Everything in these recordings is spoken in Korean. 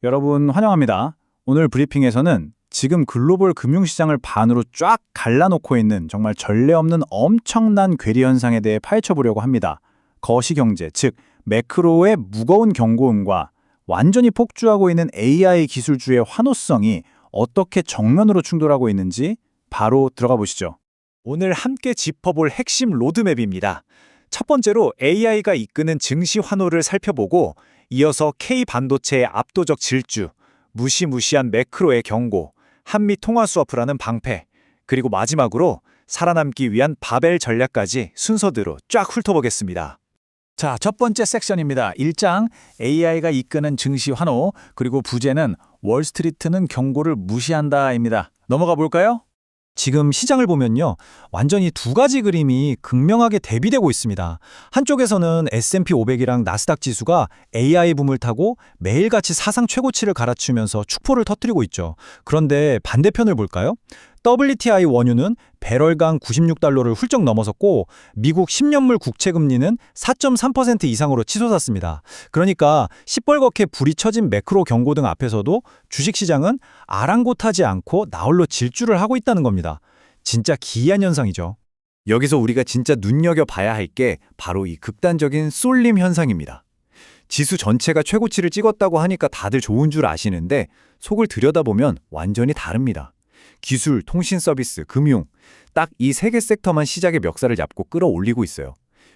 여러분 환영합니다. 오늘 브리핑에서는 지금 글로벌 금융시장을 반으로 쫙 갈라놓고 있는 정말 전례 없는 엄청난 괴리 현상에 대해 파헤쳐보려고 합니다. 거시경제, 즉 매크로의 무거운 경고음과 완전히 폭주하고 있는 AI 기술주의 환호성이 어떻게 정면으로 충돌하고 있는지 바로 들어가 보시죠. 오늘 함께 짚어볼 핵심 로드맵입니다. 첫 번째로 AI가 이끄는 증시 환호를 살펴보고 이어서 K반도체의 압도적 질주, 무시무시한 매크로의 경고, 한미 통화 스와프라는 방패, 그리고 마지막으로 살아남기 위한 바벨 전략까지 순서대로 쫙 훑어보겠습니다. 자, 첫 번째 섹션입니다. 1장 AI가 이끄는 증시 환호, 그리고 부제는 월스트리트는 경고를 무시한다입니다. 넘어가 볼까요? 지금 시장을 보면요, 완전히 두 가지 그림이 극명하게 대비되고 있습니다. 한쪽에서는 S&P 500이랑 나스닥 지수가 AI 붐을 타고 매일같이 사상 최고치를 갈아치우면서 축포를 터뜨리고 있죠. 그런데 반대편을 볼까요? WTI 원유는 배럴당 96달러를 훌쩍 넘어섰고 미국 10년물 국채 금리는 4.3% 이상으로 치솟았습니다. 그러니까 시뻘겋게 불이 쳐진 매크로 경고 등 앞에서도 주식시장은 아랑곳하지 않고 나홀로 질주를 하고 있다는 겁니다. 진짜 기이한 현상이죠. 여기서 우리가 진짜 눈여겨봐야 할 게 바로 이 극단적인 쏠림 현상입니다. 지수 전체가 최고치를 찍었다고 하니까 다들 좋은 줄 아시는데 속을 들여다보면 완전히 다릅니다. 기술, 통신 서비스, 금융, 딱 이 세 개 섹터만 시작의 멱살을 잡고 끌어올리고 있어요.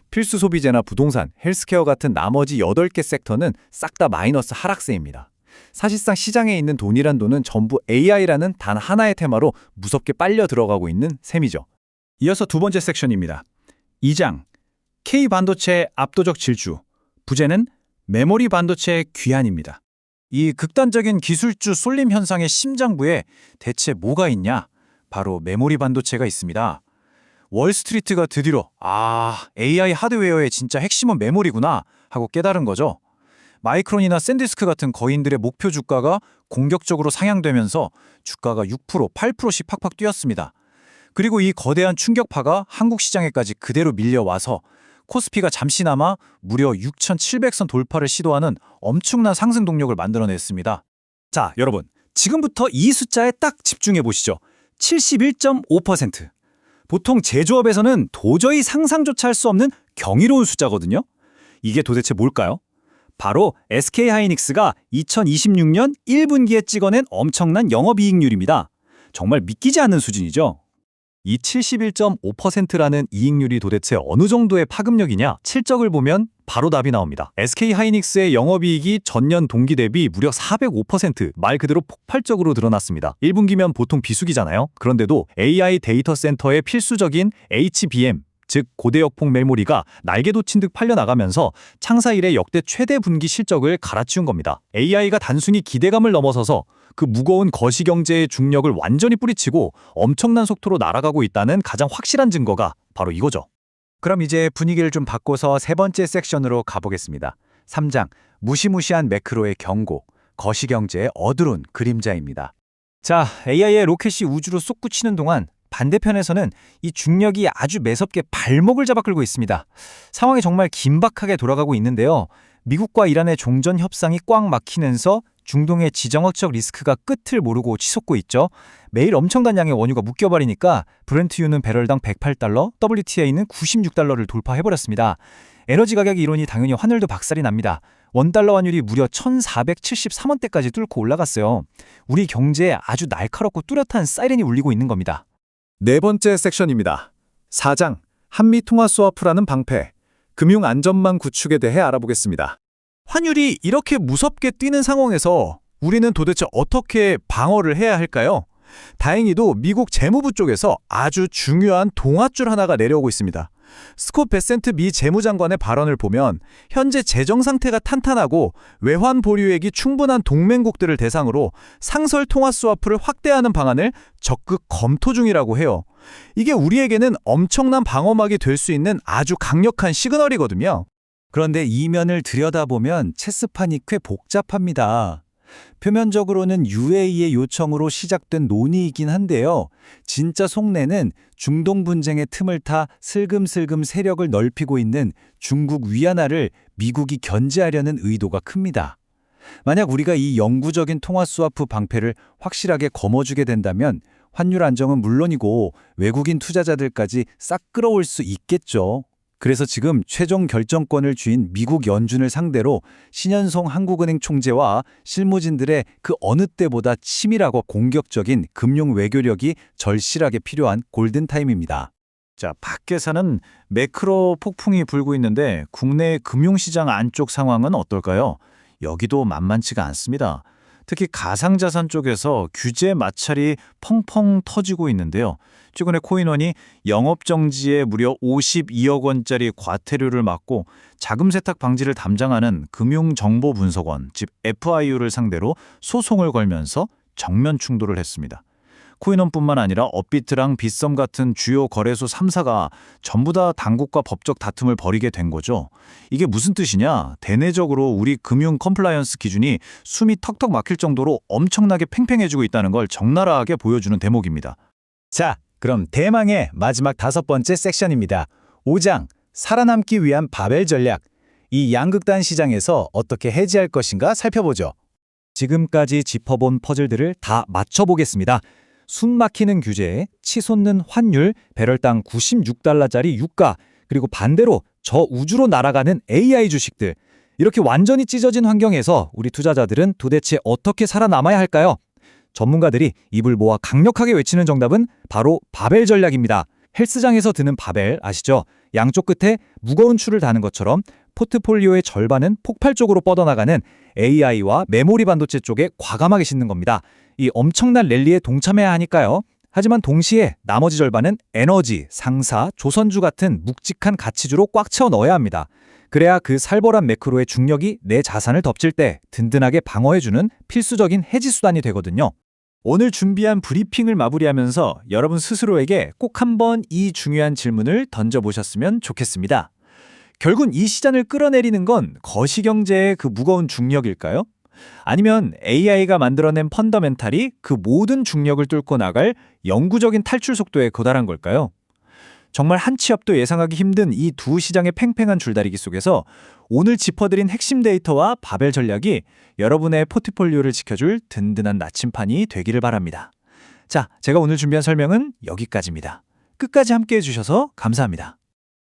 필수 소비재나 부동산, 헬스케어 같은 나머지 8개 섹터는 싹 다 마이너스 하락세입니다. 사실상 시장에 있는 돈이란 돈은 전부 AI라는 단 하나의 테마로 무섭게 빨려 들어가고 있는 셈이죠. 이어서 두 번째 섹션입니다. 2장 K반도체의 압도적 질주, 부제는 메모리 반도체의 귀환입니다. 이 극단적인 기술주 쏠림 현상의 심장부에 대체 뭐가 있냐? 바로 메모리 반도체가 있습니다. 월스트리트가 드디어 AI 하드웨어의 진짜 핵심은 메모리구나 하고 깨달은 거죠. 마이크론이나 샌디스크 같은 거인들의 목표 주가가 공격적으로 상향되면서 주가가 6%, 8%씩 팍팍 뛰었습니다. 그리고 이 거대한 충격파가 한국 시장에까지 그대로 밀려와서 코스피가 잠시나마 무려 6,700선 돌파를 시도하는 엄청난 상승 동력을 만들어냈습니다. 자, 여러분, 지금부터 이 숫자에 딱 집중해 보시죠. 71.5%. 보통 제조업에서는 도저히 상상조차 할 수 없는 경이로운 숫자거든요. 이게 도대체 뭘까요? 바로 SK하이닉스가 2026년 1분기에 찍어낸 엄청난 영업이익률입니다. 정말 믿기지 않는 수준이죠. 이 71.5%라는 이익률이 도대체 어느 정도의 파급력이냐? 실적을 보면 바로 답이 나옵니다. SK하이닉스의 영업이익이 전년 동기 대비 무려 405%, 말 그대로 폭발적으로 늘어났습니다. 1분기면 보통 비수기잖아요. 그런데도 AI 데이터 센터의 필수적인 HBM, 즉 고대역폭 메모리가 날개 돋친 듯 팔려나가면서 창사 이래 역대 최대 분기 실적을 갈아치운 겁니다. AI가 단순히 기대감을 넘어서서 그 무거운 거시경제의 중력을 완전히 뿌리치고 엄청난 속도로 날아가고 있다는 가장 확실한 증거가 바로 이거죠. 그럼 이제 분위기를 좀 바꿔서 세 번째 섹션으로 가보겠습니다. 3장, 무시무시한 매크로의 경고, 거시경제의 어두운 그림자입니다. 자, AI의 로켓이 우주로 솟구치는 동안 반대편에서는 이 중력이 아주 매섭게 발목을 잡아 끌고 있습니다. 상황이 정말 긴박하게 돌아가고 있는데요. 미국과 이란의 종전 협상이 꽉 막히면서 중동의 지정학적 리스크가 끝을 모르고 치솟고 있죠. 매일 엄청난 양의 원유가 묶여버리니까 브렌트유는 배럴당 108달러, WTI는 96달러를 돌파해버렸습니다. 에너지 가격 이론이 당연히 환율도 박살이 납니다. 원달러 환율이 무려 1,473원대까지 뚫고 올라갔어요. 우리 경제에 아주 날카롭고 뚜렷한 사이렌이 울리고 있는 겁니다. 네 번째 섹션입니다. 4장, 한미 통화 스와프라는 방패, 금융 안전망 구축에 대해 알아보겠습니다. 환율이 이렇게 무섭게 뛰는 상황에서 우리는 도대체 어떻게 방어를 해야 할까요? 다행히도 미국 재무부 쪽에서 아주 중요한 동아줄 하나가 내려오고 있습니다. 스콧 베센트 미 재무장관의 발언을 보면 현재 재정 상태가 탄탄하고 외환 보유액이 충분한 동맹국들을 대상으로 상설 통화 스와프를 확대하는 방안을 적극 검토 중이라고 해요. 이게 우리에게는 엄청난 방어막이 될 수 있는 아주 강력한 시그널이거든요. 그런데 이면을 들여다보면 체스판이 꽤 복잡합니다. 표면적으로는 UAE의 요청으로 시작된 논의이긴 한데요. 진짜 속내는 중동 분쟁의 틈을 타 슬금슬금 세력을 넓히고 있는 중국 위안화를 미국이 견제하려는 의도가 큽니다. 만약 우리가 이 영구적인 통화 스와프 방패를 확실하게 거머쥐게 된다면 환율 안정은 물론이고 외국인 투자자들까지 싹 끌어올 수 있겠죠. 그래서 지금 최종 결정권을 쥐인 미국 연준을 상대로 신현송 한국은행 총재와 실무진들의 그 어느 때보다 치밀하고 공격적인 금융 외교력이 절실하게 필요한 골든타임입니다. 자, 밖에서는 매크로 폭풍이 불고 있는데 국내 금융시장 안쪽 상황은 어떨까요? 여기도 만만치가 않습니다. 특히 가상자산 쪽에서 규제 마찰이 펑펑 터지고 있는데요. 최근에 코인원이 영업정지에 무려 52억 원짜리 과태료를 맞고 자금 세탁 방지를 담당하는 금융정보분석원, 즉 FIU를 상대로 소송을 걸면서 정면 충돌을 했습니다. 코인원뿐만 아니라 업비트랑 빗썸 같은 주요 거래소 3사가 전부 다 당국과 법적 다툼을 벌이게 된 거죠. 이게 무슨 뜻이냐? 대내적으로 우리 금융 컴플라이언스 기준이 숨이 턱턱 막힐 정도로 엄청나게 팽팽해지고 있다는 걸 적나라하게 보여주는 대목입니다. 자, 그럼 대망의 마지막 5번째 섹션입니다. 5장, 살아남기 위한 바벨 전략. 이 양극단 시장에서 어떻게 해지할 것인가 살펴보죠. 지금까지 짚어본 퍼즐들을 다 맞춰보겠습니다. 숨 막히는 규제, 치솟는 환율, 배럴당 96달러짜리 유가, 그리고 반대로 저 우주로 날아가는 AI 주식들. 이렇게 완전히 찢어진 환경에서 우리 투자자들은 도대체 어떻게 살아남아야 할까요? 전문가들이 입을 모아 강력하게 외치는 정답은 바로 바벨 전략입니다. 헬스장에서 드는 바벨 아시죠? 양쪽 끝에 무거운 줄을 다는 것처럼 포트폴리오의 절반은 폭발적으로 뻗어나가는 AI와 메모리 반도체 쪽에 과감하게 싣는 겁니다. 이 엄청난 랠리에 동참해야 하니까요. 하지만 동시에 나머지 절반은 에너지, 상사, 조선주 같은 묵직한 가치주로 꽉 채워 넣어야 합니다. 그래야 그 살벌한 매크로의 중력이 내 자산을 덮칠 때 든든하게 방어해주는 필수적인 해지 수단이 되거든요. 오늘 준비한 브리핑을 마무리하면서 여러분 스스로에게 꼭 한번 이 중요한 질문을 던져보셨으면 좋겠습니다. 결국 이 시장을 끌어내리는 건 거시경제의 그 무거운 중력일까요? 아니면 AI가 만들어낸 펀더멘탈이 그 모든 중력을 뚫고 나갈 영구적인 탈출 속도에 도달한 걸까요? 정말 한 치 앞도 예상하기 힘든 이 두 시장의 팽팽한 줄다리기 속에서 오늘 짚어드린 핵심 데이터와 바벨 전략이 여러분의 포트폴리오를 지켜줄 든든한 나침판이 되기를 바랍니다. 자, 제가 오늘 준비한 설명은 여기까지입니다. 끝까지 함께해 주셔서 감사합니다.